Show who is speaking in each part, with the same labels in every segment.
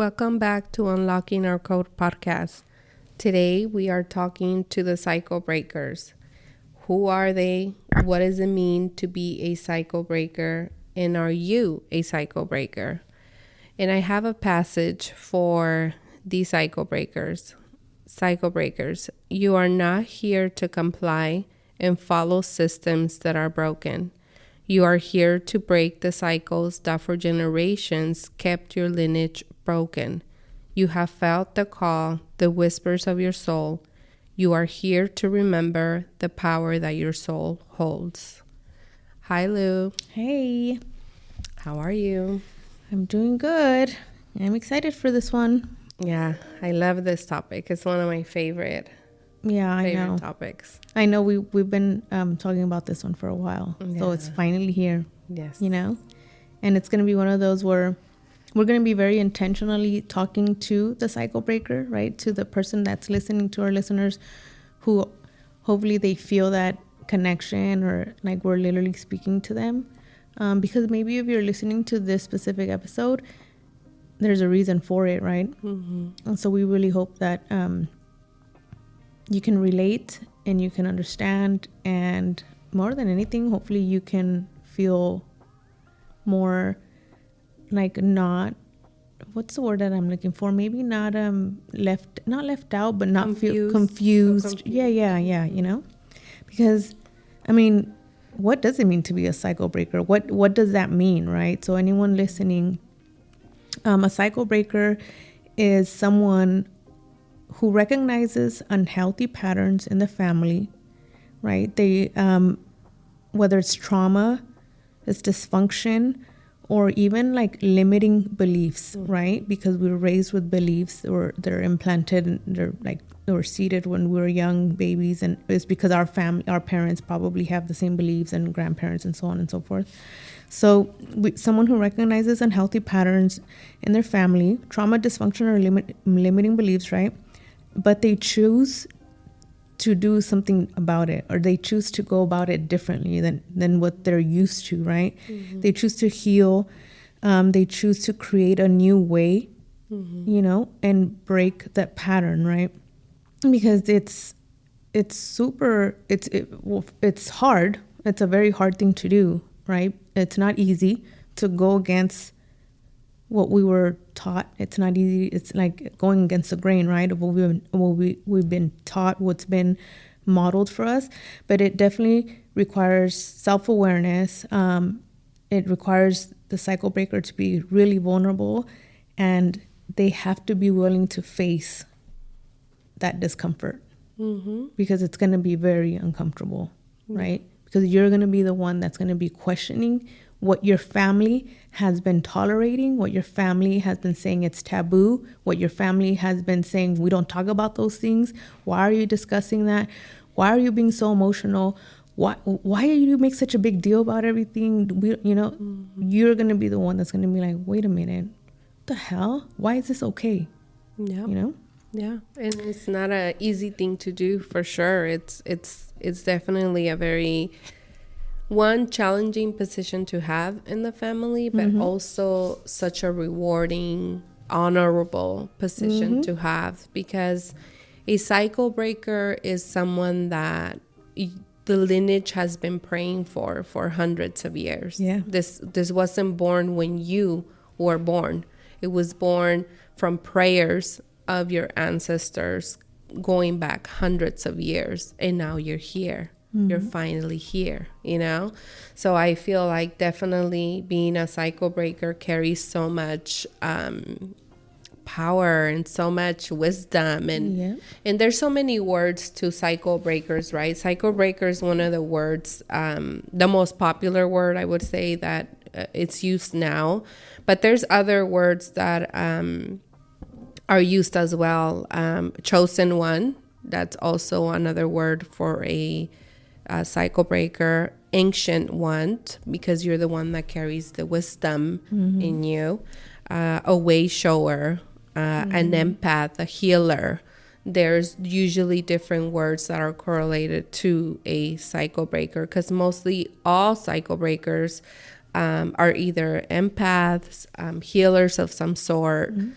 Speaker 1: Welcome back to Unlocking Our Code podcast. Today we are talking to the cycle breakers. Who are they? What does it mean to be a cycle breaker? And are you a cycle breaker? And I have a passage for the cycle breakers. Cycle breakers, you are not here to comply and follow systems that are broken. You are here to break the cycles that for generations kept your lineage broken. You have felt the call, the whispers of your soul. You are here to remember the power that your soul holds. Hi, Lou.
Speaker 2: Hey.
Speaker 1: How are you?
Speaker 2: I'm doing good. I'm excited for this one.
Speaker 1: Yeah, I love this topic. It's one of my favorite topics.
Speaker 2: I know we've been talking about this one for a while. Yeah. So it's finally here.
Speaker 1: Yes.
Speaker 2: And it's going to be one of those where we're going to be very intentionally talking to the cycle breaker, right? To the person that's listening, to our listeners who hopefully they feel that connection or like we're literally speaking to them. Because maybe if you're listening to this specific episode, there's a reason for it, right?
Speaker 1: Mm-hmm.
Speaker 2: And so we really hope that you can relate and you can understand, and more than anything, hopefully you can feel more like not, what's the word that I'm looking for? Maybe not left out, but not feel confused. Yeah. Because I mean, what does it mean to be a cycle breaker? What does that mean, right? So anyone listening, a cycle breaker is someone who recognizes unhealthy patterns in the family, right? They, whether it's trauma, it's dysfunction, or even like limiting beliefs, right? Because we were raised with beliefs, or they're implanted, and they were seeded when we were young babies, and it's because our parents probably have the same beliefs, and grandparents, and so on and so forth. So someone who recognizes unhealthy patterns in their family, trauma, dysfunction, or limiting beliefs, right? But they choose to do something about it, or they choose to go about it differently than what they're used to, right? Mm-hmm. They choose to heal. They choose to create a new way, mm-hmm. And break that pattern, right? Because it's hard. It's a very hard thing to do, right? It's not easy to go against what we were taught. It's not easy. It's like going against the grain, right? Of what we've been taught, what's been modeled for us. But it definitely requires self-awareness. It requires the cycle breaker to be really vulnerable, and they have to be willing to face that discomfort, mm-hmm. because it's going to be very uncomfortable, mm-hmm. right? Because you're going to be the one that's going to be questioning what your family has been tolerating, what your family has been saying it's taboo, what your family has been saying we don't talk about those things. Why are you discussing that? Why are you being so emotional? Why do you make such a big deal about everything? Mm-hmm. You're going to be the one that's going to be like, wait a minute, what the hell? Why is this okay?
Speaker 1: Yeah. Yeah, and it's not an easy thing to do, for sure. It's definitely a very challenging position to have in the family, but mm-hmm. also such a rewarding, honorable position mm-hmm. to have, because a cycle breaker is someone that the lineage has been praying for hundreds of years.
Speaker 2: Yeah.
Speaker 1: This wasn't born when you were born. It was born from prayers of your ancestors going back hundreds of years, and now you're here. Mm-hmm. You're finally here, So I feel like definitely being a cycle breaker carries so much power and so much wisdom, and there's so many words to cycle breakers, right? Cycle breaker is one of the words, the most popular word, I would say, that it's used now, but there's other words that are used as well. Chosen one, that's also another word for a cycle breaker. Ancient one, because you're the one that carries the wisdom mm-hmm. in you. A way shower, mm-hmm. an empath, a healer. There's usually different words that are correlated to a cycle breaker, because mostly all cycle breakers are either empaths, healers of some sort, mm-hmm.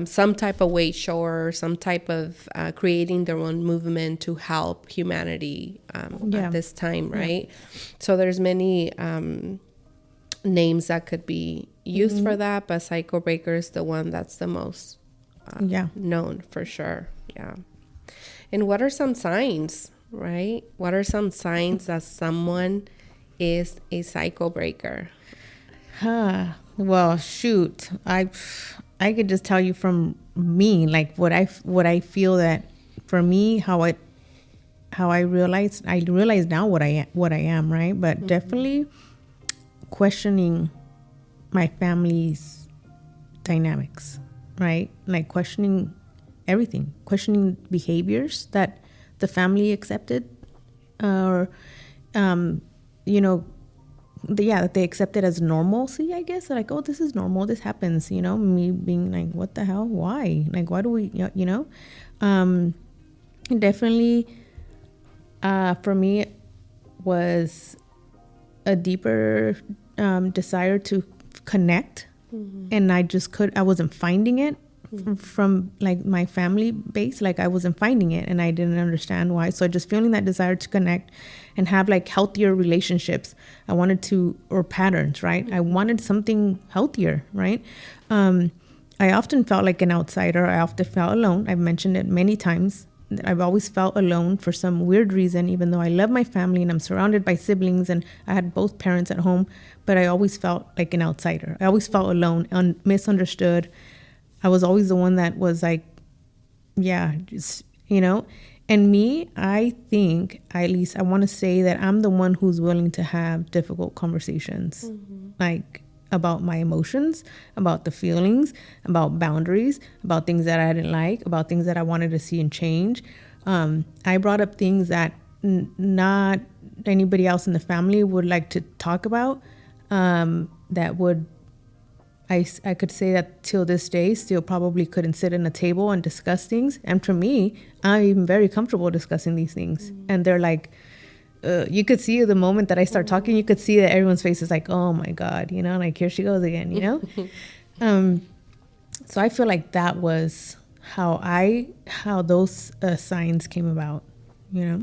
Speaker 1: some type of way shower, some type of creating their own movement to help humanity at this time, right? So there's many names that could be used for that, but cycle breaker is the one that's the most known for sure. Yeah. And what are some signs, right? What are some signs that someone is a cycle breaker?
Speaker 2: Well, shoot, I could just tell you from me, like what I feel that for me, how I realize now what I am, right? But definitely questioning my family's dynamics, right? Like questioning everything, questioning behaviors that the family accepted, or that they accept it as normalcy, I guess. Like, oh, this is normal, this happens, me being like, what the hell, why, like, why do we, definitely for me was a deeper desire to connect, and I wasn't finding it from like my family base. Like I wasn't finding it, and I didn't understand why. So just feeling that desire to connect and have like healthier relationships. I wanted to, or patterns, right? I wanted something healthier, right? I often felt like an outsider. I often felt alone. I've mentioned it many times. I've always felt alone for some weird reason, even though I love my family and I'm surrounded by siblings and I had both parents at home, but I always felt like an outsider. I always felt alone, misunderstood. I was always the one that was like, and me, I think, at least I want to say that I'm the one who's willing to have difficult conversations, like about my emotions, about the feelings, about boundaries, about things that I didn't like, about things that I wanted to see and change. I brought up things that not anybody else in the family would like to talk about, that would, I could say that till this day still probably couldn't sit in a table and discuss things. And for me, I'm very comfortable discussing these things. And they're like, you could see the moment that I start talking, you could see that everyone's face is like, oh my God, like here she goes again, So I feel like that was how those signs came about,
Speaker 1: Yeah.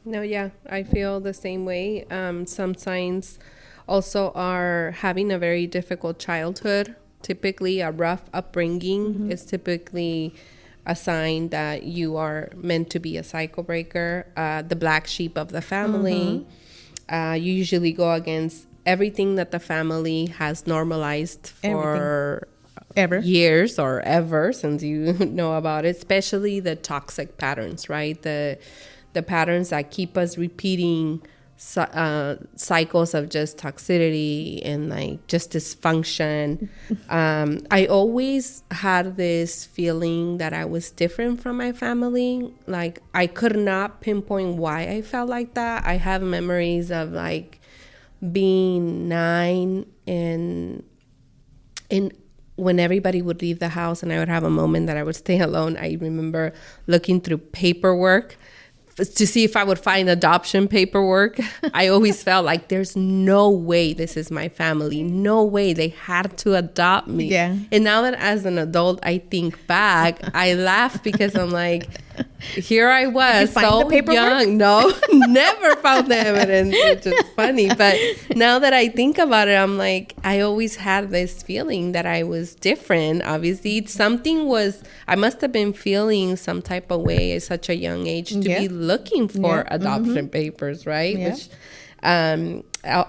Speaker 1: No, yeah, I feel the same way. Some signs also are having a very difficult childhood. Typically, a rough upbringing is typically a sign that you are meant to be a cycle breaker, the black sheep of the family. You usually go against everything that the family has normalized for years or ever since you know about it, especially the toxic patterns, right? The patterns that keep us repeating cycles of just toxicity and like just dysfunction. I always had this feeling that I was different from my family. Like I could not pinpoint why I felt like that. I have memories of like being 9 and when everybody would leave the house and I would have a moment that I would stay alone, I remember looking through paperwork to see if I would find adoption paperwork. I always felt like there's no way this is my family. No way they had to adopt me.
Speaker 2: Yeah.
Speaker 1: And now that as an adult, I think back, I laugh because I'm like, here I was so young. No, never found the evidence, which is funny. But now that I think about it, I'm like, I always had this feeling that I was different. Obviously, I must have been feeling some type of way at such a young age to be looking for adoption papers, right?
Speaker 2: Yeah.
Speaker 1: Which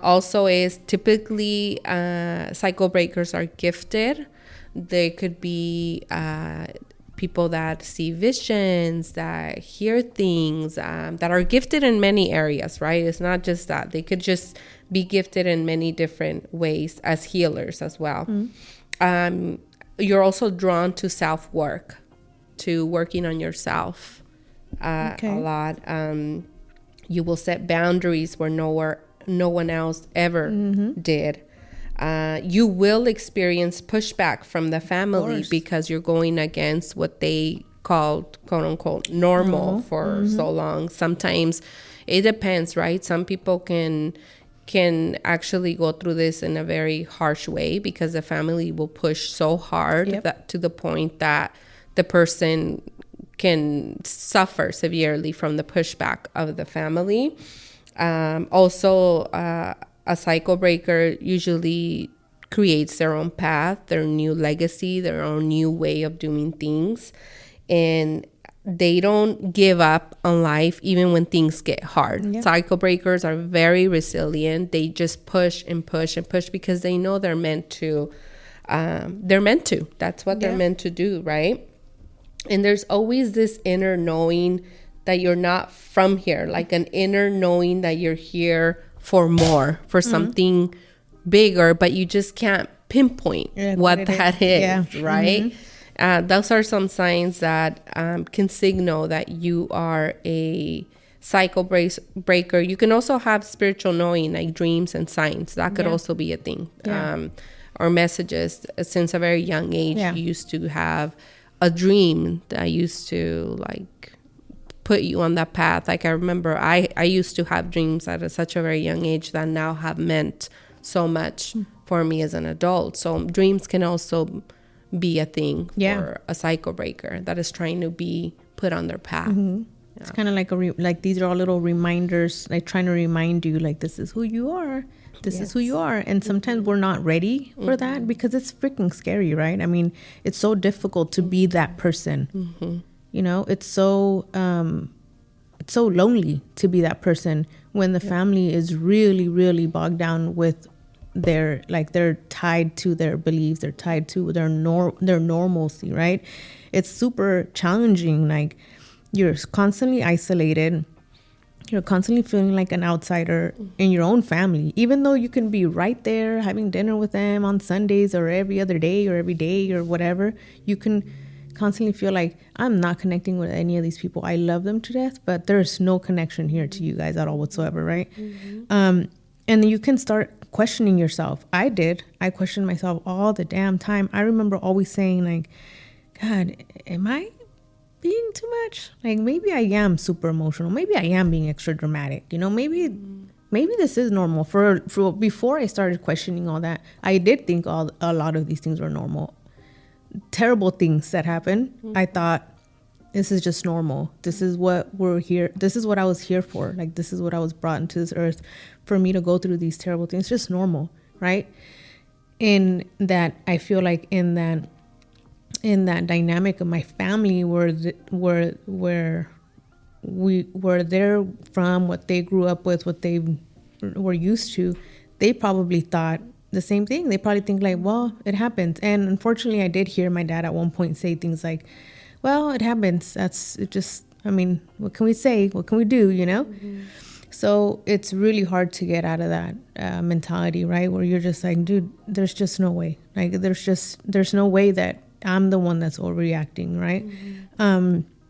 Speaker 1: also is typically cycle breakers are gifted. They could be people that see visions, that hear things, that are gifted in many areas, right? It's not just that. They could just be gifted in many different ways as healers as well. You're also drawn to self-work, to working on yourself a lot. You will set boundaries where no one else ever did. You will experience pushback from the family because you're going against what they called, quote unquote, normal for so long. Sometimes it depends, right? Some people can can actually go through this in a very harsh way, because the family will push so hard that to the point that the person can suffer severely from the pushback of the family. Also, a cycle breaker usually creates their own path, their new legacy, their own new way of doing things. And they don't give up on life even when things get hard. Yeah. Cycle breakers are very resilient. They just push and push and push because they know they're meant to. That's what they're meant to do, right? And there's always this inner knowing that you're not from here, like an inner knowing that you're here for more, for something bigger, but you just can't pinpoint what that is, right? Those are some signs that can signal that you are a cycle breaker. You can also have spiritual knowing, like dreams and signs. That could also be a thing. Or messages. Since a very young age, you used to have a dream that used to like put you on that path. Like I remember I used to have dreams at such a very young age that now have meant so much for me as an adult. So dreams can also be a thing for a cycle breaker that is trying to be put on their path.
Speaker 2: It's kind of like like these are all little reminders, like trying to remind you, like, this is who you are. This is who you are. And sometimes we're not ready for that because it's freaking scary, right? I mean, it's so difficult to be that person. You know, it's so lonely to be that person when the family is really, really bogged down with they're tied to their beliefs, they're tied to their normalcy, right? It's super challenging. Like, you're constantly isolated, you're constantly feeling like an outsider in your own family, even though you can be right there having dinner with them on Sundays or every other day or every day or whatever. You can constantly feel like, I'm not connecting with any of these people. I love them to death, but there's no connection here to you guys at all whatsoever, right? And then you can start questioning yourself. I questioned myself all the damn time. I remember always saying, like, God, am I being too much? Like, maybe I am super emotional. Maybe I am being extra dramatic. You know, maybe this is normal. For before I started questioning all that, I did think a lot of these things were normal. Terrible things that happen, I thought, this is just normal. This is what we're here. This is what I was here for. Like, this is what I was brought into this earth for, me to go through these terrible things. It's just normal, right? In that, I feel like in that dynamic of my family, where we were there from, what they grew up with, what they were used to, they probably thought the same thing. They probably think like, well, it happens. And unfortunately, I did hear my dad at one point say things like, well, it happens. I mean, what can we say? What can we do? You know? So it's really hard to get out of that mentality, right? Where you're just like, dude, there's just no way. Like, there's no way that I'm the one that's overreacting, right?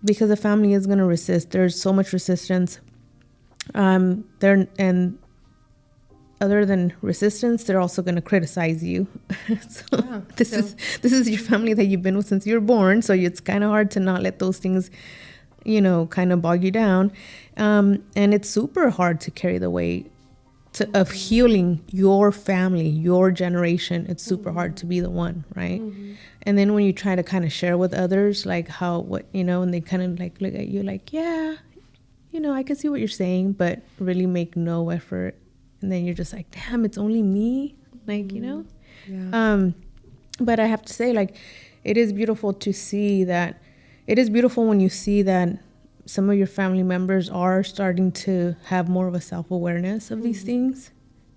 Speaker 2: Because the family is going to resist. There's so much resistance. And other than resistance, they're also going to criticize you. This is your family that you've been with since you were born. So it's kind of hard to not let those things, you know, kind of bog you down. And it's super hard to carry the weight of healing your family, your generation. It's super hard to be the one, right? And then when you try to kind of share with others, like and they kind of like look at you like, yeah, you know, I can see what you're saying, but really make no effort. And then you're just like, damn, it's only me, like, you know? Yeah. But I have to say, like, it is beautiful to see that. It is beautiful when you see that some of your family members are starting to have more of a self-awareness of these things.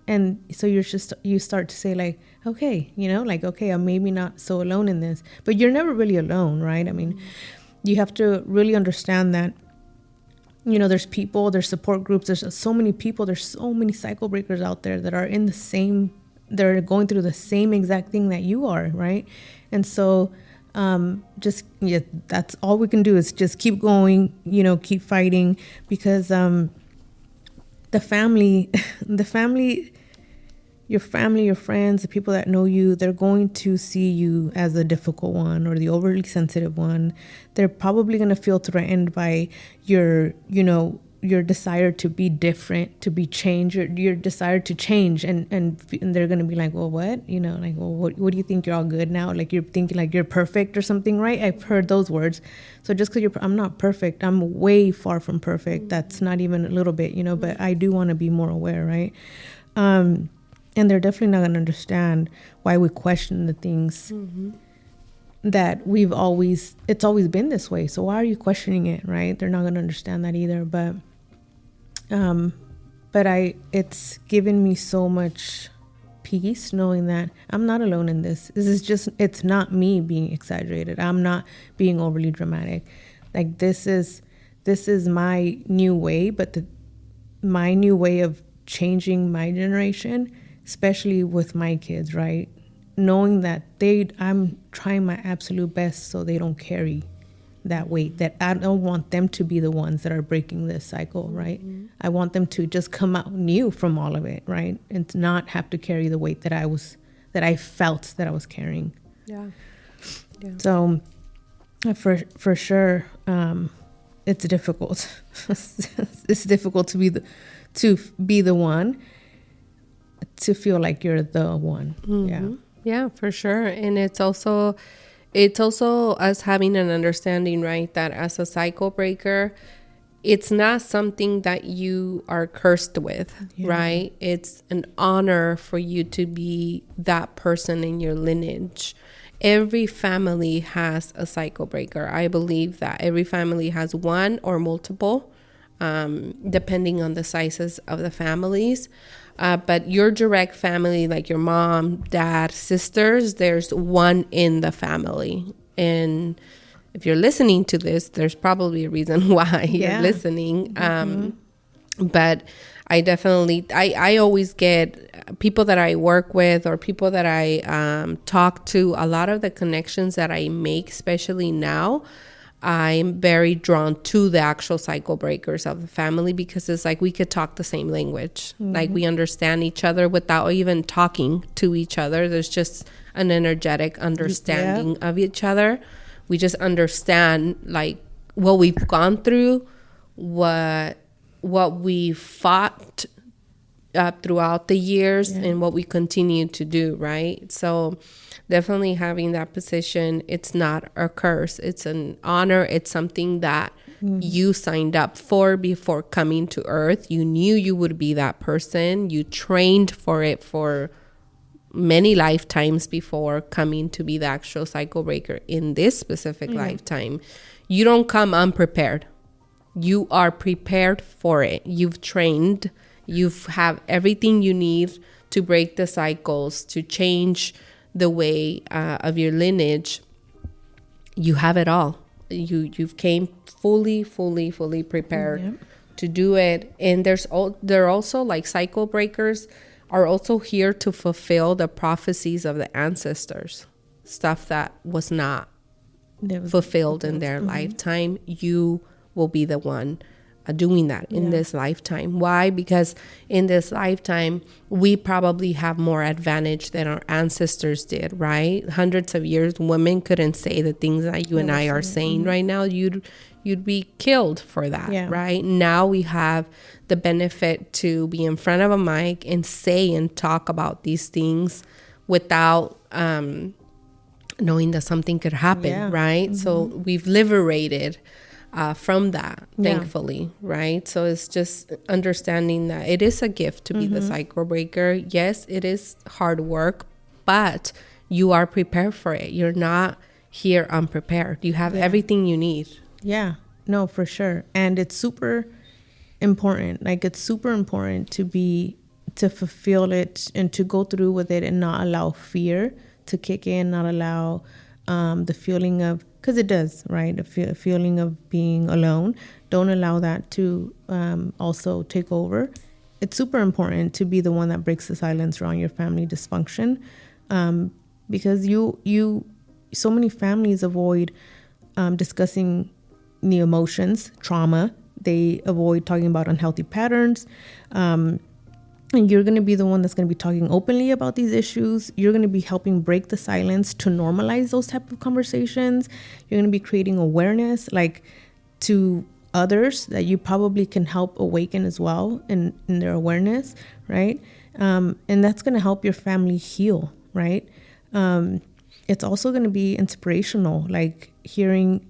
Speaker 2: And so you start to say, like, okay, you know, like, okay, I'm maybe not so alone in this. But you're never really alone, right? I mean, you have to really understand that, you know, there's people, there's support groups, there's so many people, there's so many cycle breakers out there that are in the same, they're going through the same exact thing that you are, right? And so that's all we can do is just keep going, you know, keep fighting, because the family, your family, your friends, the people that know you, they're going to see you as the difficult one or the overly sensitive one. They're probably going to feel threatened by your, you know, your desire to be different, to be changed, your desire to change, and they're gonna be like, well, what, like, well, what do you think, you're all good now, like you're thinking like you're perfect or something, right? I've heard those words. So just because I'm not perfect, I'm way far from perfect. That's not even a little bit, but I do want to be more aware, right? And they're definitely not gonna understand why we question the things that it's always been this way. So why are you questioning it, right? They're not going to understand that either. But it's given me so much peace knowing that I'm not alone in this. It's not me being exaggerated. I'm not being overly dramatic. Like this is my new way, but my new way of changing my generation, especially with my kids, right? Knowing that I'm trying my absolute best so they don't carry that weight, that I don't want them to be the ones that are breaking this cycle, right? I want them to just come out new from all of it, right? And to not have to carry the weight that I felt that I was carrying.
Speaker 1: Yeah.
Speaker 2: So for sure, it's difficult. It's difficult to be the one, to feel like you're the one.
Speaker 1: Yeah, for sure. And it's also us having an understanding, right, that as a cycle breaker, it's not something that you are cursed with, right? It's an honor for you to be that person in your lineage. Every family has a cycle breaker. I believe that every family has one or multiple, depending on the sizes of the families. But your direct family, like your mom, dad, sisters, there's one in the family. And if you're listening to this, there's probably a reason why you're listening. But I definitely, I always get people that I work with or people that I talk to, a lot of the connections that I make, especially now, I'm very drawn to the actual cycle breakers of the family, because it's like we could talk the same language. Like we understand each other without even talking to each other. There's just an energetic understanding of each other. We just understand like what we've gone through, what we fought throughout the years, and what we continue to do, right? So definitely having that position, it's not a curse, it's an honor. It's something that you signed up for before coming to earth. You knew you would be that person. You trained for it for many lifetimes before coming to be the actual cycle breaker in this specific lifetime. You don't come unprepared. You are prepared for it. You've trained. You have everything you need to break the cycles, to change the way of your lineage. You have it all. You've came fully prepared to do it. And there are also like cycle breakers are also here to fulfill the prophecies of the ancestors, stuff that was not fulfilled in their lifetime. You will be the one doing that in this lifetime. Why? Because in this lifetime, we probably have more advantage than our ancestors did, right? Hundreds of years, women couldn't say the things that you and I are saying right now. You'd be killed for that, right? Now we have the benefit to be in front of a mic and say and talk about these things without knowing that something could happen, right? So we've liberated from that, thankfully, right? So it's just understanding that it is a gift to be the cycle breaker. Yes, it is hard work, but you are prepared for it. You're not here unprepared. You have everything you need.
Speaker 2: Yeah, no, for sure. And it's super important. Like it's super important to fulfill it and to go through with it and not allow fear to kick in, not allow the feeling of, because it does, right? A feeling of being alone. Don't allow that to also take over. It's super important to be the one that breaks the silence around your family dysfunction, because so many families avoid discussing the emotions, trauma. They avoid talking about unhealthy patterns. And you're going to be the one that's going to be talking openly about these issues. You're going to be helping break the silence to normalize those type of conversations. You're going to be creating awareness, like to others that you probably can help awaken as well in their awareness, right? And that's going to help your family heal, right? It's also going to be inspirational, like hearing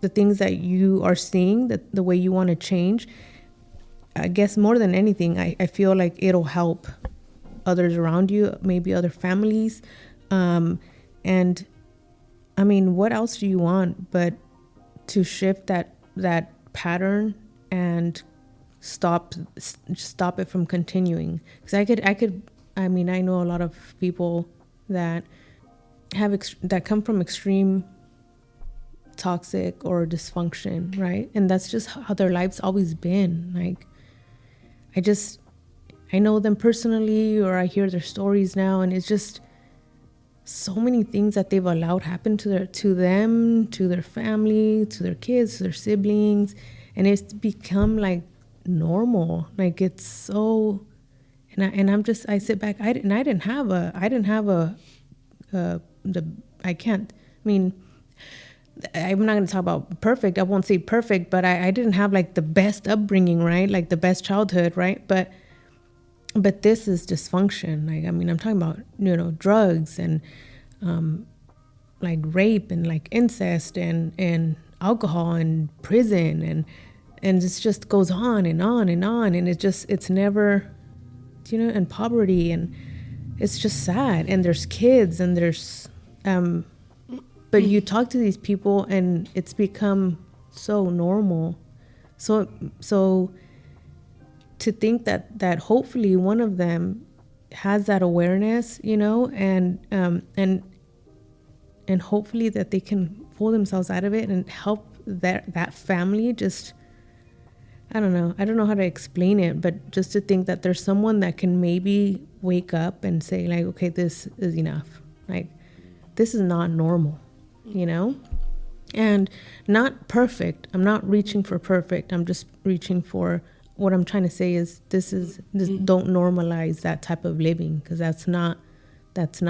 Speaker 2: the things that you are seeing, the way you want to change. I guess more than anything, I feel like it'll help others around you, maybe other families. And I mean, what else do you want but to shift that pattern and stop it from continuing? Because I mean, I know a lot of people that that come from extreme toxic or dysfunction, right? And that's just how their life's always been. Like, I know them personally, or I hear their stories now, and it's just so many things that they've allowed happen to them, to their family, to their kids, to their siblings, and it's become like normal. Like, it's so, I sit back. I mean, I'm not going to talk about perfect. I won't say perfect, but I didn't have like the best upbringing, right? Like the best childhood, right? But this is dysfunction. Like, I mean, I'm talking about, drugs and like rape and like incest and alcohol and prison and it just goes on and on and on. And it's never, and poverty, and it's just sad. And there's kids and there's, but you talk to these people and it's become so normal. So to think that hopefully one of them has that awareness, and hopefully that they can pull themselves out of it and help that family. Just, I don't know how to explain it, but just to think that there's someone that can maybe wake up and say like, okay, this is enough. Like, this is not normal, and not perfect. I'm not reaching for perfect. I'm just reaching for, what I'm trying to say is this don't normalize that type of living, because that's not there's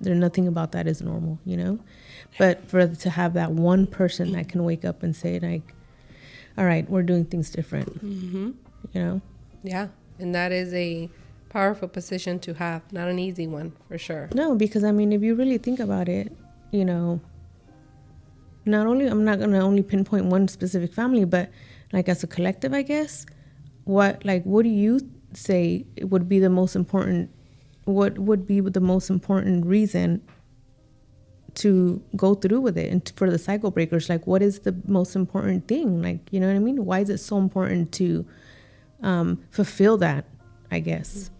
Speaker 2: nothing about that is normal, but to have that one person that can wake up and say like, all right, we're doing things different,
Speaker 1: Yeah. And that is a powerful position to have, not an easy one for sure.
Speaker 2: No, because I mean, if you really think about it, not only, I'm not going to only pinpoint one specific family, but like as a collective, I guess, what do you say would be the most important, what would be the most important reason to go through with it? And for the cycle breakers, like, what is the most important thing? Like, you know what I mean? Why is it so important to fulfill that, I guess?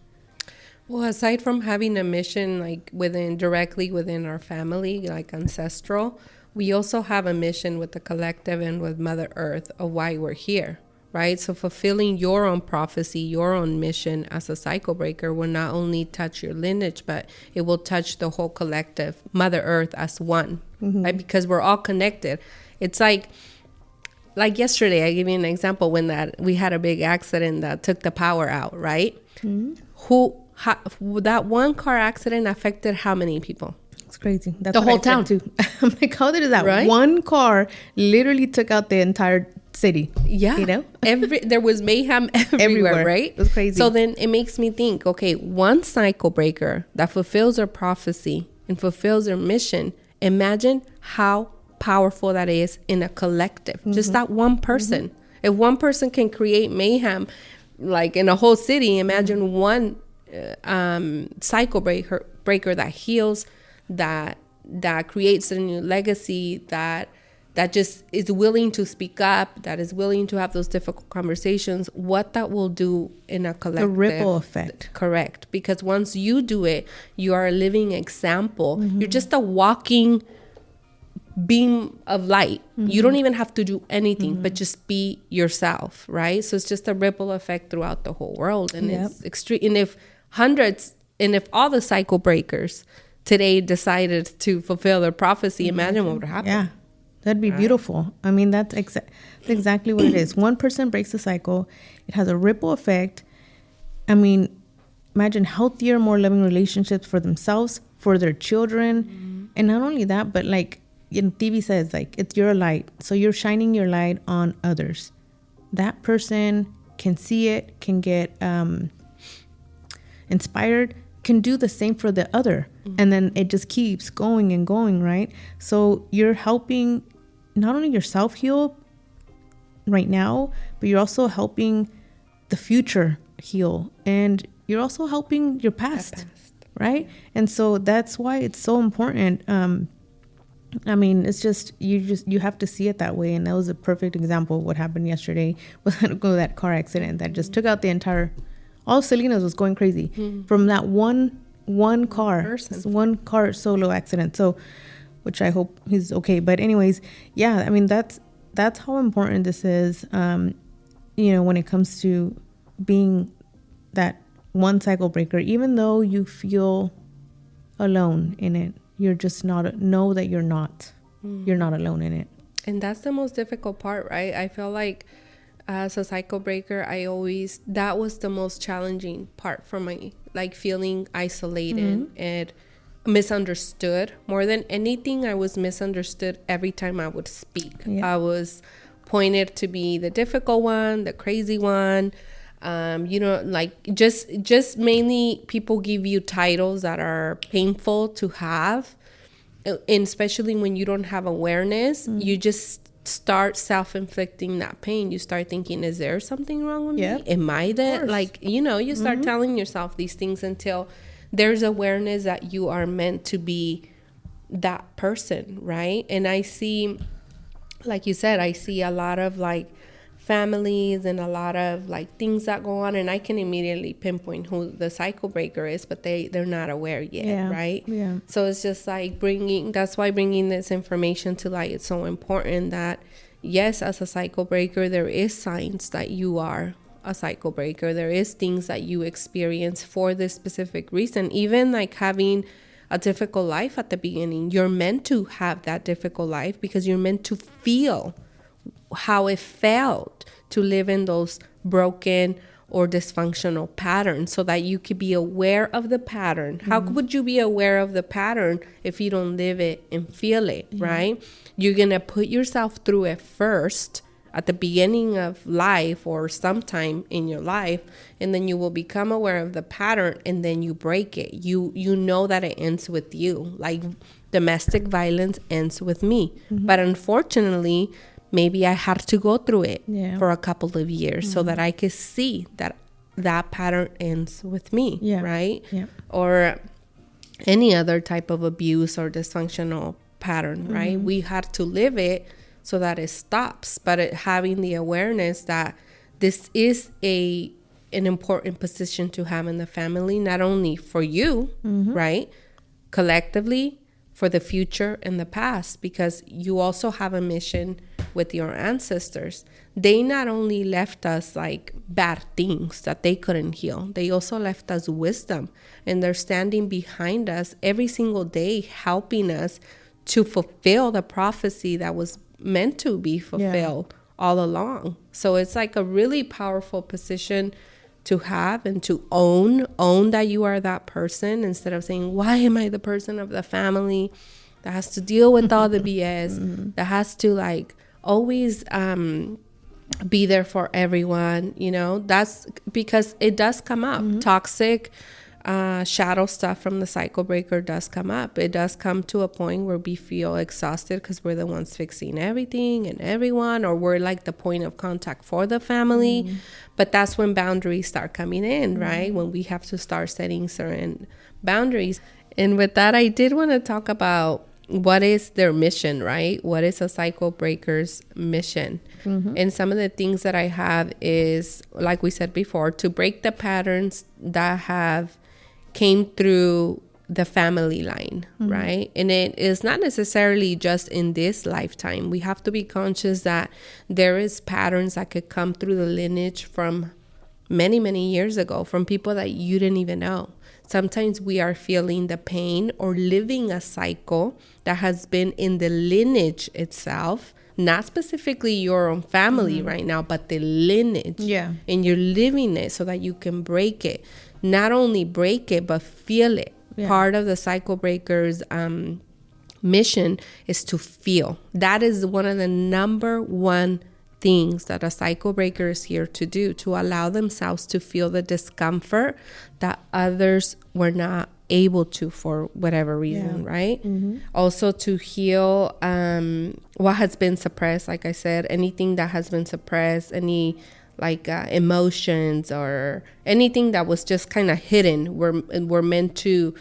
Speaker 1: Well, aside from having a mission, like directly within our family, like ancestral, we also have a mission with the collective and with Mother Earth of why we're here, right? So fulfilling your own prophecy, your own mission as a cycle breaker will not only touch your lineage, but it will touch the whole collective, Mother Earth as one, right? Because we're all connected. It's like yesterday, I give you an example when we had a big accident that took the power out, right? That one car accident affected how many people?
Speaker 2: It's crazy. That's
Speaker 1: the whole town
Speaker 2: too. I'm like, how did that
Speaker 1: right?
Speaker 2: One car literally took out the entire city?
Speaker 1: Yeah, there was mayhem everywhere, right?
Speaker 2: It was crazy.
Speaker 1: So then it makes me think, okay, one cycle breaker that fulfills their prophecy and fulfills their mission. Imagine how powerful that is in a collective. Just that one person. If one person can create mayhem, like in a whole city, imagine one cycle breaker that heals, that creates a new legacy, that just is willing to speak up, that is willing to have those difficult conversations, what that will do in a collective.
Speaker 2: The ripple effect.
Speaker 1: Correct. Because once you do it, you are a living example. You're just a walking beam of light. You don't even have to do anything, but just be yourself, right? So it's just a ripple effect throughout the whole world. And it's extreme. And if all the cycle breakers today decided to fulfill their prophecy, imagine what would happen.
Speaker 2: Yeah, that'd be beautiful. I mean, that's exactly what it is. One person breaks the cycle. It has a ripple effect. I mean, imagine healthier, more loving relationships for themselves, for their children. And not only that, but like, in TV says, like, it's your light. So you're shining your light on others. That person can see it, can get inspired, can do the same for the other. And then it just keeps going and going, right? So you're helping not only yourself heal right now, but you're also helping the future heal. And you're also helping your past. Right? And so that's why it's so important. I mean, it's just you have to see it that way. And that was a perfect example of what happened yesterday with that car accident that just took out the entire, all of Selena's was going crazy from that one car solo accident. So, which I hope he's okay. But anyways, yeah, I mean, that's how important this is, when it comes to being that one cycle breaker. Even though you feel alone in it, you're just not, know that you're not alone in it.
Speaker 1: And that's the most difficult part, right? I feel like as a cycle breaker, that was the most challenging part for me, like feeling isolated and misunderstood. More than anything, I was misunderstood every time I would speak. I was pointed to be the difficult one, the crazy one. Like just mainly people give you titles that are painful to have. And especially when you don't have awareness, you just start self-inflicting that pain. You start thinking, is there something wrong with me? Am I that? Like, you start telling yourself these things until there's awareness that you are meant to be that person, right? And I see, like you said, I see a lot of like families and a lot of like things that go on, and I can immediately pinpoint who the cycle breaker is, but they're not aware yet, right? Yeah. So it's just like that's why bringing this information to light is so important, that yes, as a cycle breaker, there is signs that you are a cycle breaker. There is things that you experience for this specific reason. Even like having a difficult life at the beginning, you're meant to have that difficult life because you're meant to feel how it felt to live in those broken or dysfunctional patterns, so that you could be aware of the pattern. How would you be aware of the pattern if you don't live it and feel it, right? You're gonna put yourself through it first at the beginning of life or sometime in your life, and then you will become aware of the pattern, and then you break it. You know that it ends with you. Like domestic violence ends with me. But unfortunately, maybe I had to go through it for a couple of years so that I could see that pattern ends with me, right? Yeah. Or any other type of abuse or dysfunctional pattern, right? We had to live it so that it stops. But having the awareness that this is an important position to have in the family, not only for you, right? Collectively, for the future and the past, because you also have a mission with your ancestors. They not only left us like bad things that they couldn't heal, they also left us wisdom, and they're standing behind us every single day, helping us to fulfill the prophecy that was meant to be fulfilled all along. So it's like a really powerful position to have and to own that you are that person, instead of saying, why am I the person of the family that has to deal with all the BS, that has to like always be there for everyone. That's because it does come up. Toxic shadow stuff from the cycle breaker does come up. It does come to a point where we feel exhausted because we're the ones fixing everything and everyone, or we're like the point of contact for the family. But that's when boundaries start coming in, right? When we have to start setting certain boundaries. And with that, I did want to talk about what is their mission, right? What is a cycle breaker's mission? And some of the things that I have is, like we said before, to break the patterns that have came through the family line, right? And it is not necessarily just in this lifetime. We have to be conscious that there is patterns that could come through the lineage from many, many years ago, from people that you didn't even know. Sometimes we are feeling the pain or living a cycle that has been in the lineage itself, not specifically your own family right now, but the lineage. And you're living it so that you can break it. Not only break it, but feel it. Part of the cycle breaker's mission is to feel. That is one of the number one things that a cycle breaker is here to do, to allow themselves to feel the discomfort that others were not able to for whatever reason, right? Also to heal what has been suppressed. Like I said, anything that has been suppressed, any like emotions or anything that was just kind of hidden, we're meant to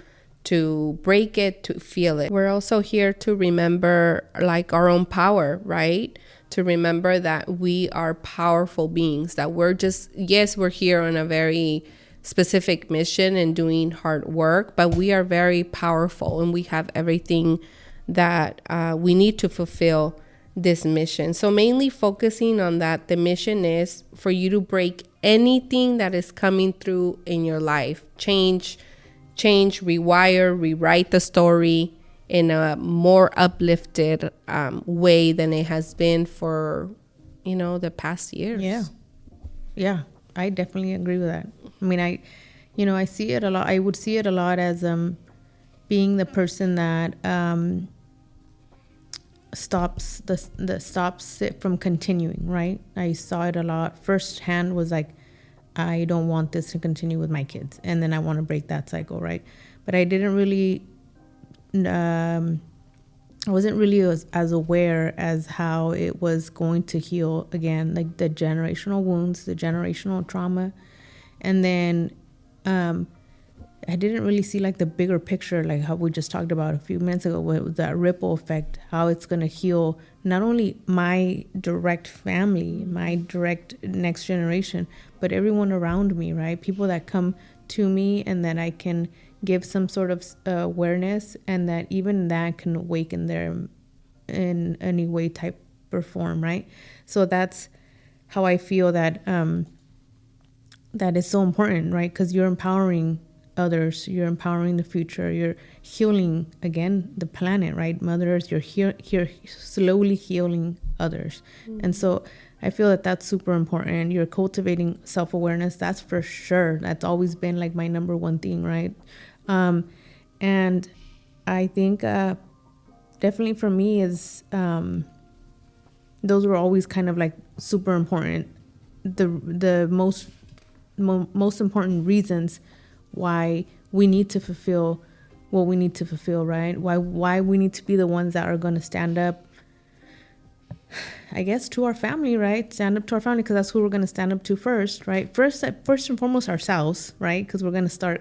Speaker 1: break it, to feel it. We're also here to remember like our own power, right? To remember that we are powerful beings, that we're just, yes, we're here on a very specific mission and doing hard work, but we are very powerful and we have everything that we need to fulfill this mission. So mainly focusing on that, the mission is for you to break anything that is coming through in your life. Change, rewire, rewrite the story in a more uplifted way than it has been for, the past years.
Speaker 2: Yeah, I definitely agree with that. I mean, I see it a lot. I would see it a lot as being the person that stops it from continuing, right? I saw it a lot. Firsthand was like, I don't want this to continue with my kids, and then I want to break that cycle, right? But I didn't really, I wasn't really as aware as how it was going to heal again, like the generational wounds, the generational trauma, and then I didn't really see like the bigger picture, like how we just talked about a few minutes ago, with that ripple effect, how it's going to heal not only my direct family, my direct next generation, but everyone around me, right? People that come to me and that I can give some sort of awareness, and that even that can awaken them in any way, type, or form, right? So that's how I feel that that is so important, right? Because you're empowering others, you're empowering the future, you're healing again the planet, right? Mother Earth, you're here slowly healing others. And so I feel that that's super important. You're cultivating self-awareness, that's for sure. That's always been like my number one thing, right? And I think definitely for me is those were always kind of like super important, the most important reasons why we need to fulfill what we need to fulfill, right? Why we need to be the ones that are going to stand up, I guess, to our family, right? Stand up to our family, because that's who we're going to stand up to first, right? First and foremost, ourselves, right? Because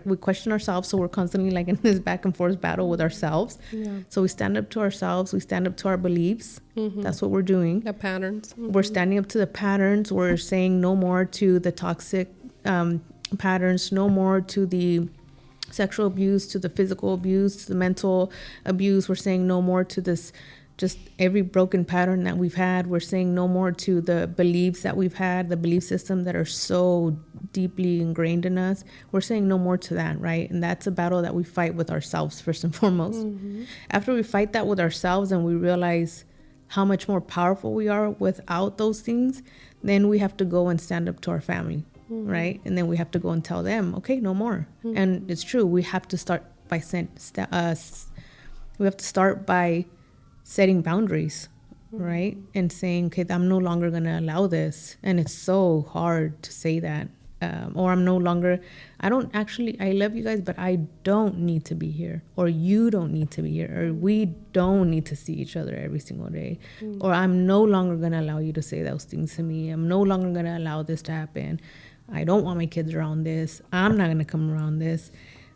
Speaker 2: we question ourselves, so we're constantly like in this back and forth battle with ourselves. Yeah. So we stand up to ourselves, we stand up to our beliefs. That's what we're doing.
Speaker 1: The patterns.
Speaker 2: We're standing up to the patterns. We're saying no more to the toxic patterns, no more to the sexual abuse, to the physical abuse, to the mental abuse. We're saying no more to this, just every broken pattern that we've had. We're saying no more to the beliefs that we've had, the belief system that are so deeply ingrained in us. We're saying no more to that, right? And that's a battle that we fight with ourselves first and foremost. After we fight that with ourselves and we realize how much more powerful we are without those things, then we have to go and stand up to our family. Right? And then we have to go and tell them, okay, no more. And it's true. We have to start by setting boundaries, right? And saying, okay, I'm no longer going to allow this. And it's so hard to say that. Or I love you guys, but I don't need to be here. Or you don't need to be here. Or we don't need to see each other every single day. Or I'm no longer going to allow you to say those things to me. I'm no longer going to allow this to happen. I don't want my kids around this. I'm not going to come around this.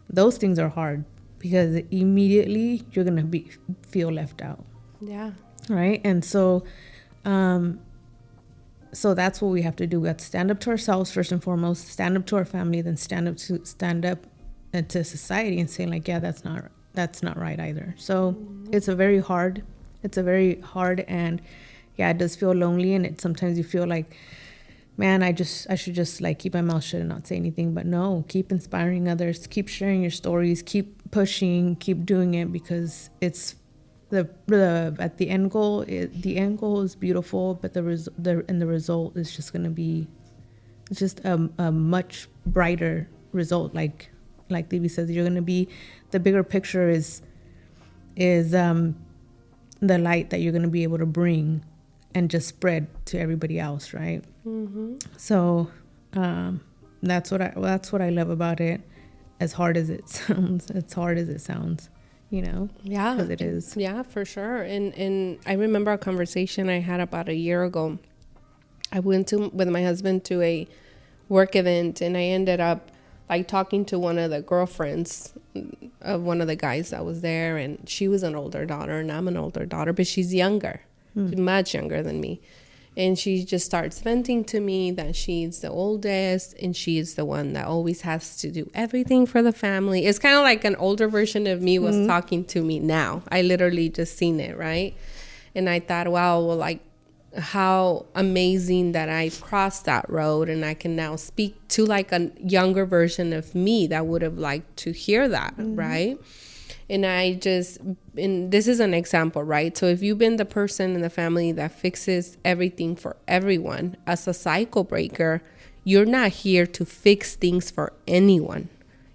Speaker 2: Those things are hard because immediately you're going to feel left out.
Speaker 1: Yeah.
Speaker 2: Right? And so that's what we have to do. We have to stand up to ourselves first and foremost, stand up to our family, then stand up to society and say like, yeah, that's not right either. So it's a very hard and yeah, it does feel lonely, and sometimes you feel like, man, I should just like keep my mouth shut and not say anything. But no, keep inspiring others, keep sharing your stories, keep pushing, keep doing it, because it's the end goal is beautiful, but the result is just going to be, it's just a much brighter result. Like Devi says, you're going to be, the bigger picture is the light that you're going to be able to bring and just spread to everybody else, right? So that's what I love about it. As hard as it sounds,
Speaker 1: Yeah,
Speaker 2: because it is.
Speaker 1: Yeah, for sure. And I remember a conversation I had about a year ago. I went with my husband to a work event, and I ended up like talking to one of the girlfriends of one of the guys that was there, and she was an older daughter, and I'm an older daughter, but she's younger, she's much younger than me. And she just starts venting to me that she's the oldest and she's the one that always has to do everything for the family. It's kind of like an older version of me was talking to me now. I literally just seen it, right? And I thought, wow, well, like how amazing that I've crossed that road and I can now speak to like a younger version of me that would have liked to hear that, right? And this is an example, right? So if you've been the person in the family that fixes everything for everyone, as a cycle breaker, you're not here to fix things for anyone.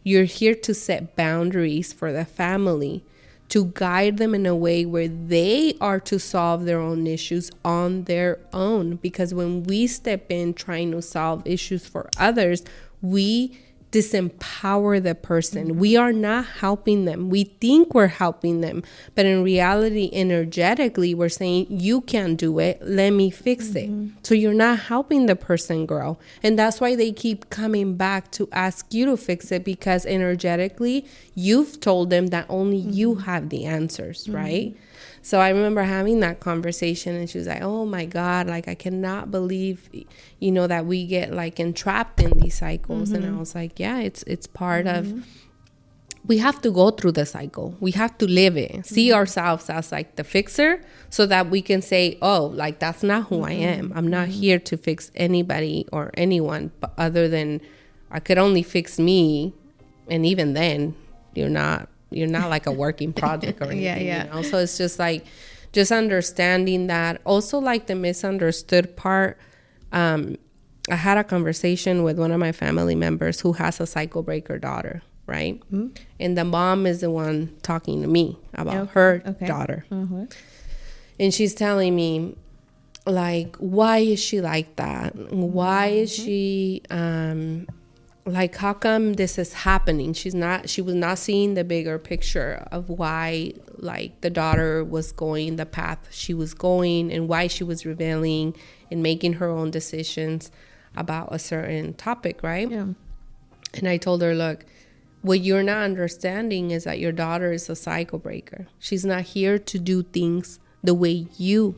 Speaker 1: You're here to set boundaries for the family, to guide them in a way where they are to solve their own issues on their own. Because when we step in trying to solve issues for others, we disempower the person. We are not helping them. We think we're helping them, but in reality, energetically, we're saying, you can't do it, let me fix it. So you're not helping the person grow. And that's why they keep coming back to ask you to fix it, because energetically, you've told them that only you have the answers, right? So I remember having that conversation, and she was like, oh my God, like I cannot believe, that we get like entrapped in these cycles. And I was like, yeah, it's part of, we have to go through the cycle. We have to live it, see ourselves as like the fixer, so that we can say, oh, like that's not who I am. I'm not here to fix anybody or anyone, but other than I could only fix me. And even then, you're not like a working project or anything, So it's just like, just understanding that. Also, like the misunderstood part. I had a conversation with one of my family members who has a cycle breaker daughter, right? And the mom is the one talking to me about her daughter. And she's telling me, like, why is she like that? Why is she... like, how come this is happening? She was not seeing the bigger picture of why, like, the daughter was going the path she was going, and why she was rebelling and making her own decisions about a certain topic, right? Yeah. And I told her, look, what you're not understanding is that your daughter is a cycle breaker. She's not here to do things the way you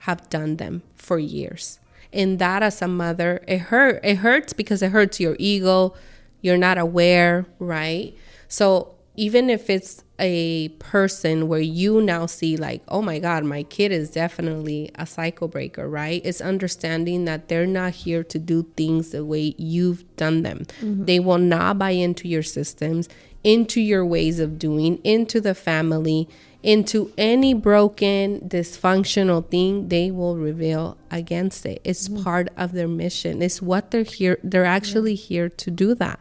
Speaker 1: have done them for years. And that, as a mother, it hurts because it hurts your ego. You're not aware, right? So even if it's a person where you now see like, oh my God, my kid is definitely a cycle breaker, right? It's understanding that they're not here to do things the way you've done them. They will not buy into your systems, into your ways of doing, into the family, into any broken, dysfunctional thing. They will rebel against it. It's part of their mission. It's what they're here. They're actually here to do that,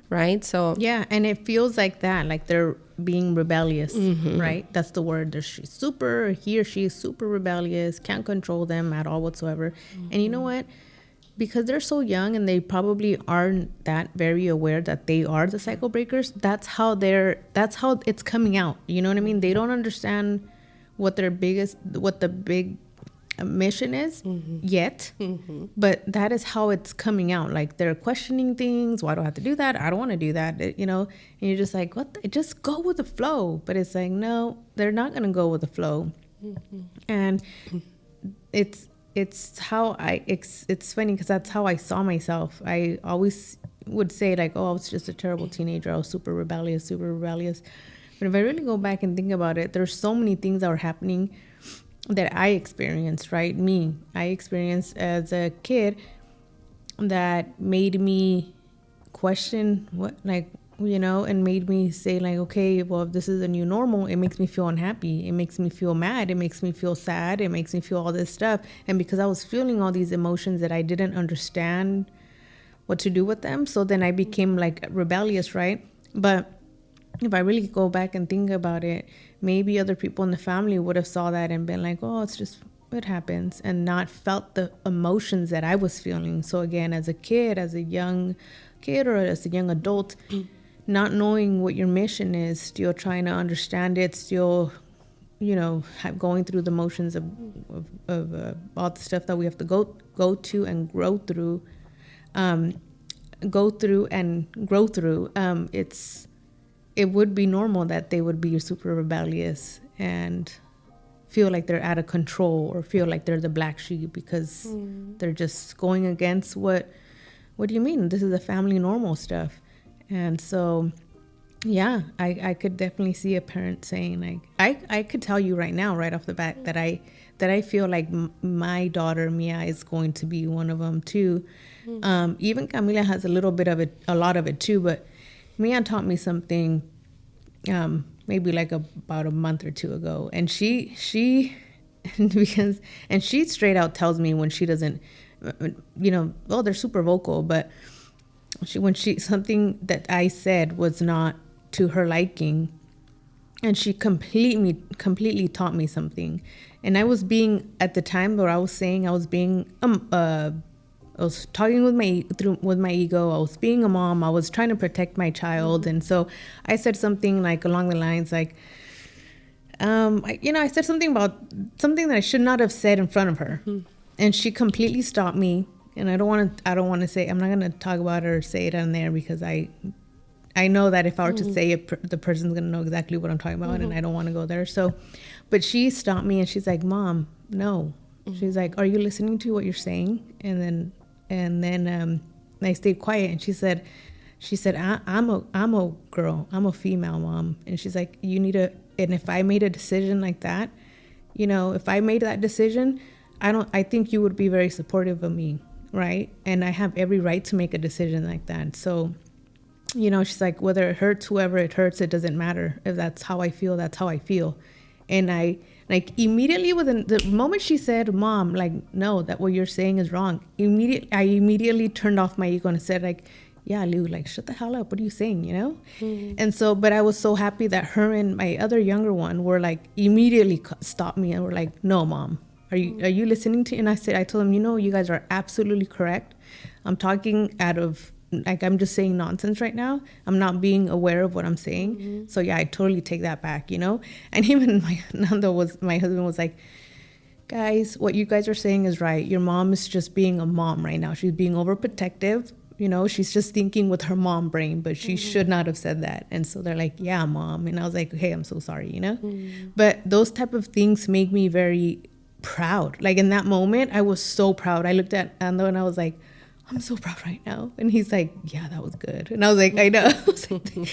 Speaker 1: right? So
Speaker 2: yeah, and it feels like that, like they're being rebellious, right? That's the word. He or she is super rebellious, can't control them at all whatsoever. And you know what? Because they're so young and they probably aren't that very aware that they are the cycle breakers, that's how it's coming out. You know what I mean? They don't understand what the big mission is yet, but that is how it's coming out. Like, they're questioning things. Why do I have to do that? I don't want to do that, and you're just like, just go with the flow. But it's like, no, they're not going to go with the flow. And it's funny because that's how I saw myself. I always would say like, oh, I was just a terrible teenager. I was super rebellious. But if I really go back and think about it, there's so many things that were happening that I experienced, right? I experienced as a kid that made me question and made me say like, okay, well, if this is a new normal, it makes me feel unhappy. It makes me feel mad. It makes me feel sad. It makes me feel all this stuff. And because I was feeling all these emotions that I didn't understand what to do with them, so then I became like rebellious, right? But if I really go back and think about it, maybe other people in the family would have saw that and been like, oh, it's just, it happens, and not felt the emotions that I was feeling. So again, as a kid, as a young kid or as a young adult, not knowing what your mission is, still trying to understand it, still, going through the motions of all the stuff that we have to go to and grow through, it would be normal that they would be super rebellious and feel like they're out of control or feel like they're the black sheep because they're just going against what do you mean? This is a family normal stuff. And so, yeah, I could definitely see a parent saying like, I could tell you right now, right off the bat, that I feel like my daughter Mia is going to be one of them too. Even Camila has a little bit of it, a lot of it too, but Mia taught me something maybe like about a month or two ago, and she straight out tells me when she doesn't, they're super vocal, but when something that I said was not to her liking, and she completely taught me something, and I was being, at the time where I was saying I was being I was talking with my ego. I was being a mom. I was trying to protect my child. And so I said something like along the lines like, I said something about something that I should not have said in front of her. And she completely stopped me. And I don't want to say, I'm not going to talk about it or say it on there because I know that if I were to say it, the person's going to know exactly what I'm talking about. And I don't want to go there. So, but she stopped me and she's like, Mom, no. She's like, are you listening to what you're saying? And then I stayed quiet, and she said, I'm a girl, I'm a female, Mom. And she's like, you need to, and if I made a decision like that, if I made that decision, I think you would be very supportive of me, right? And I have every right to make a decision like that. So, she's like, whether it hurts whoever it hurts, it doesn't matter. If that's how I feel, that's how I feel. And I, like, immediately within the moment she said, Mom, like, no, that what you're saying is wrong. I immediately turned off my ego and said, like, yeah, Lou, like, shut the hell up. What are you saying, And so, but I was so happy that her and my other younger one were like, immediately stopped me and were like, no, Mom, are you listening to? And I told them, you guys are absolutely correct. I'm talking out of, like, I'm just saying nonsense right now. I'm not being aware of what I'm saying. So yeah, I totally take that back, And even my husband was like, guys, what you guys are saying is right. Your mom is just being a mom right now. She's being overprotective. She's just thinking with her mom brain, but she should not have said that. And so they're like, yeah, Mom. And I was like, hey, I'm so sorry, But those type of things make me very proud. Like in that moment, I was so proud. I looked at Ando and I was like, I'm so proud right now. And he's like, yeah, that was good. And I was like, I know.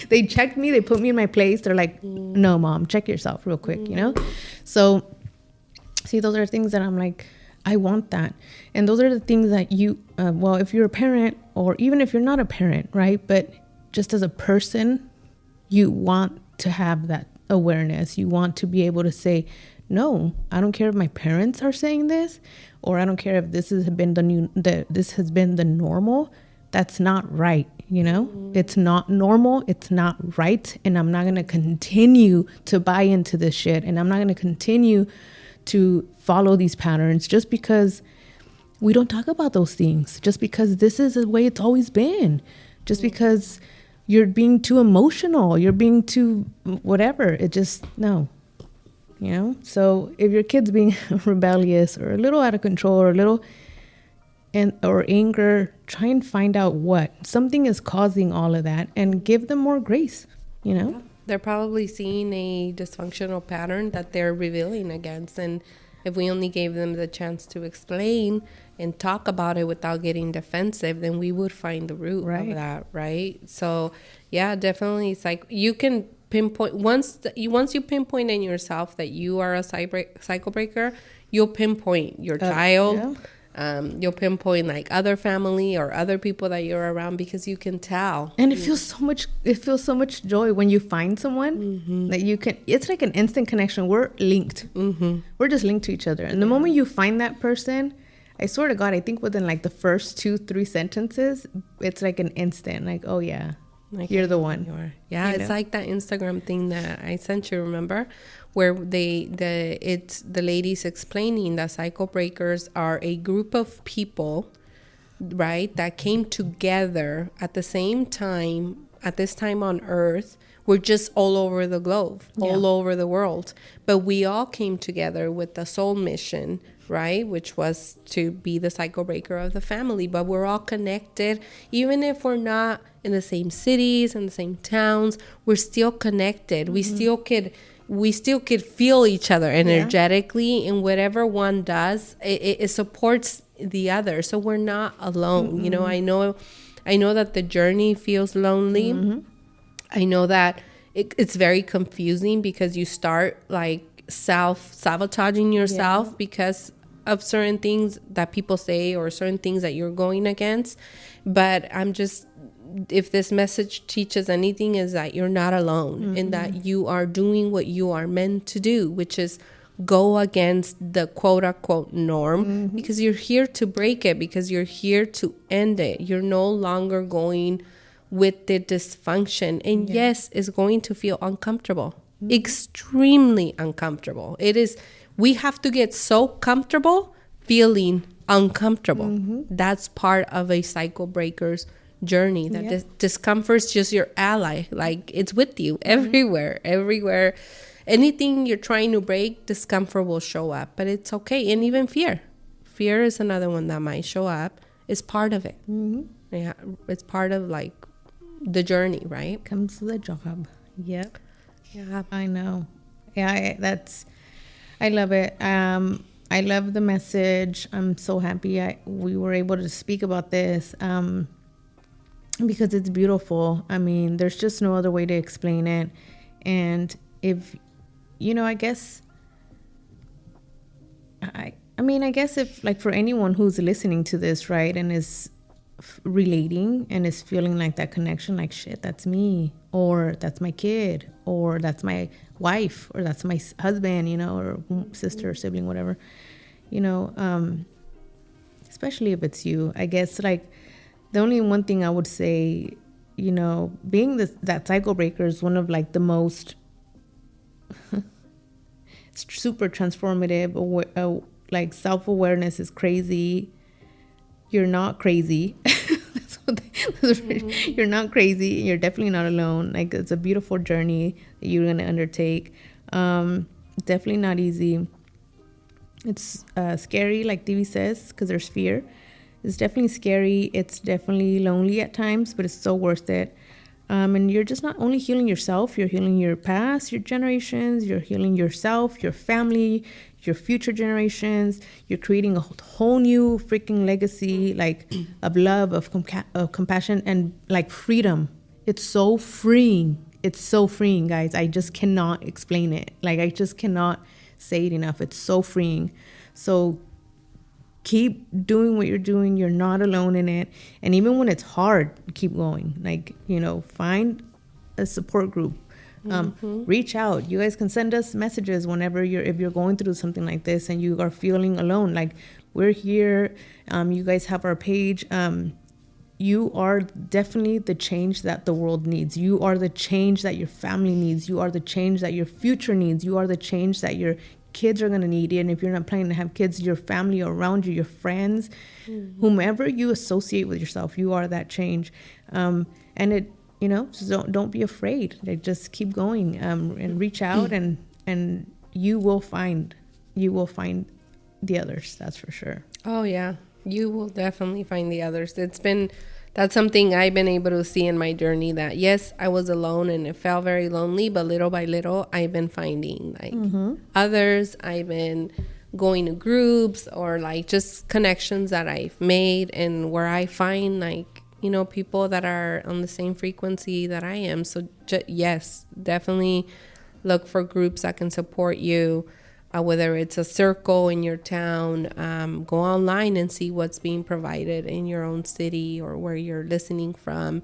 Speaker 2: They checked me. They put me in my place. They're like, no, Mom, check yourself real quick, So, see, those are things that I'm like, I want that. And those are the things that you, if you're a parent or even if you're not a parent, right? But just as a person, you want to have that awareness. You want to be able to say, no, I don't care if my parents are saying this, or I don't care if this has been this has been the normal. That's not right, It's not normal. It's not right. And I'm not going to continue to buy into this shit. And I'm not going to continue to follow these patterns just because we don't talk about those things, just because this is the way it's always been, just because you're being too emotional, you're being too whatever. It just, no. So if your kid's being rebellious or a little out of control or a little or anger, try and find out what something is causing all of that and give them more grace,
Speaker 1: Yeah. They're probably seeing a dysfunctional pattern that they're revealing against. And if we only gave them the chance to explain and talk about it without getting defensive, then we would find the root of that, right? So yeah, definitely. It's like you can pinpoint once you pinpoint in yourself that you are a cycle breaker, you'll pinpoint your child. You'll pinpoint like other family or other people that you're around because you can tell.
Speaker 2: And it feels so much joy when you find someone that you can. It's like an instant connection. We're linked. We're just linked to each other. And the moment you find that person, I swear to God, I think within like the first 2-3 sentences, it's like an instant. Like, oh yeah,
Speaker 1: Like,
Speaker 2: you're the one.
Speaker 1: Yeah, it's like that Instagram thing that I sent you, remember? Where the ladies explaining that cycle breakers are a group of people, right, that came together at the same time, at this time on Earth. We're just all over the globe, all over the world. But we all came together with the soul mission, right? Which was to be the cycle breaker of the family. But we're all connected. Even if we're not in the same cities and the same towns, we're still connected. We still could feel each other energetically, and whatever one does, it supports the other. So we're not alone. You know, I know that the journey feels lonely. I know that it's very confusing because you start like self-sabotaging yourself because of certain things that people say or certain things that you're going against. But if this message teaches anything, is that you're not alone and that you are doing what you are meant to do, which is go against the quote unquote norm, because you're here to break it, because you're here to end it. You're no longer going with the dysfunction. And yes, it's going to feel uncomfortable, extremely uncomfortable. We have to get so comfortable feeling uncomfortable. That's part of a cycle breaker's journey, that discomfort's just your ally. Like, it's with you everywhere. Anything you're trying to break, discomfort will show up, but it's okay. And even fear is another one that might show up. It's part of it. Yeah, it's part of like the journey, right?
Speaker 2: Comes to the job. Yep.
Speaker 1: Yeah,
Speaker 2: I know. Yeah, I love it. I love the message. I'm so happy we were able to speak about this, because it's beautiful. I mean, there's just no other way to explain it. And if, I guess if, like, for anyone who's listening to this, right, and is relating and is feeling like that connection, like, shit, that's me, or that's my kid, or that's my wife, or that's my husband, or sister or sibling, whatever, especially if it's you. I guess, like, the only one thing I would say, being that cycle breaker is one of, like, the most super transformative. Like, self-awareness is crazy. You're not crazy. You're not crazy. You're definitely not alone. Like, it's a beautiful journey that you're going to undertake. Definitely not easy. It's scary, like Divi says, because there's fear. It's definitely scary. It's definitely lonely at times, but it's so worth it. And you're just not only healing yourself, you're healing your past, your generations, you're healing yourself, your family, your future generations. You're creating a whole new freaking legacy, like, of love, of compassion, and, like, freedom. It's so freeing. It's so freeing, guys. I just cannot explain it. Like, I just cannot say it enough. It's so freeing. So keep doing what you're doing. You're not alone in it. And even when it's hard, keep going. Like, find a support group. Reach out. You guys can send us messages whenever if you're going through something like this and you are feeling alone. Like, we're here. You guys have our page. You are definitely the change that the world needs. You are the change that your family needs. You are the change that your future needs. You are the change that your kids are going to need. And if you're not planning to have kids, your family around you, your friends, whomever you associate with yourself, you are that change. And it, so don't be afraid. Like, just keep going, and reach out, and you will find the others. That's for sure.
Speaker 1: Oh yeah, you will definitely find the others. That's something I've been able to see in my journey, that yes, I was alone and it felt very lonely, but little by little I've been finding, like, others. I've been going to groups, or, like, just connections that I've made, and where I find, like, people that are on the same frequency that I am. So yes, definitely look for groups that can support you. Whether it's a circle in your town, go online and see what's being provided in your own city or where you're listening from.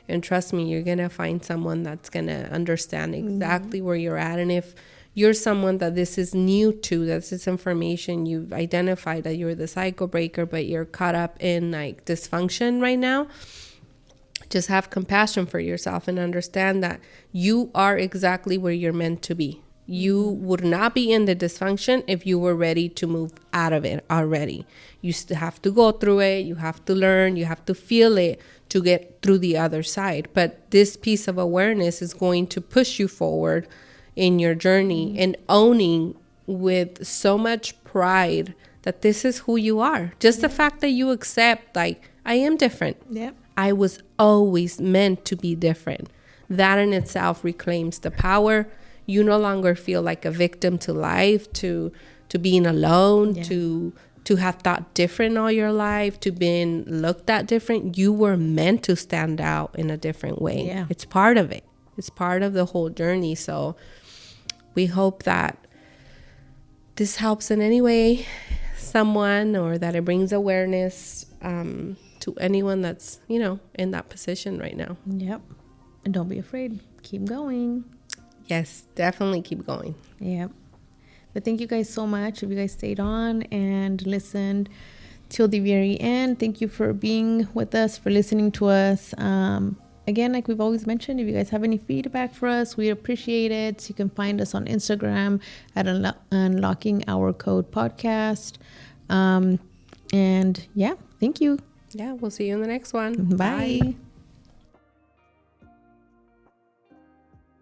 Speaker 1: And trust me, you're going to find someone that's going to understand exactly where you're at. And if you're someone that this is new to, that's this information, you've identified that you're the cycle breaker, but you're caught up in, like, dysfunction right now, Just have compassion for yourself and understand that you are exactly where you're meant to be. You would not be in the dysfunction if you were ready to move out of it already. You still have to go through it. You have to learn. You have to feel it to get through the other side. But this piece of awareness is going to push you forward in your journey and owning with so much pride that this is who you are. Just the fact that you accept, like, I am different.
Speaker 2: Yep.
Speaker 1: I was always meant to be different. That in itself reclaims the power. You no longer feel like a victim to life, to being alone, to have thought different all your life, to being looked at different. You were meant to stand out in a different way.
Speaker 2: Yeah.
Speaker 1: It's part of it. It's part of the whole journey. So we hope that this helps in any way someone, or that it brings awareness to anyone that's, in that position right now.
Speaker 2: Yep. And don't be afraid. Keep going.
Speaker 1: Yes, definitely keep going.
Speaker 2: Yep. But thank you guys so much. If you guys stayed on and listened till the very end, thank you for being with us, for listening to us. Again, like we've always mentioned, if you guys have any feedback for us, we appreciate it. You can find us on Instagram at Unlocking Our Code Podcast. And yeah, thank you.
Speaker 1: Yeah, we'll see you in the next one.
Speaker 2: Bye.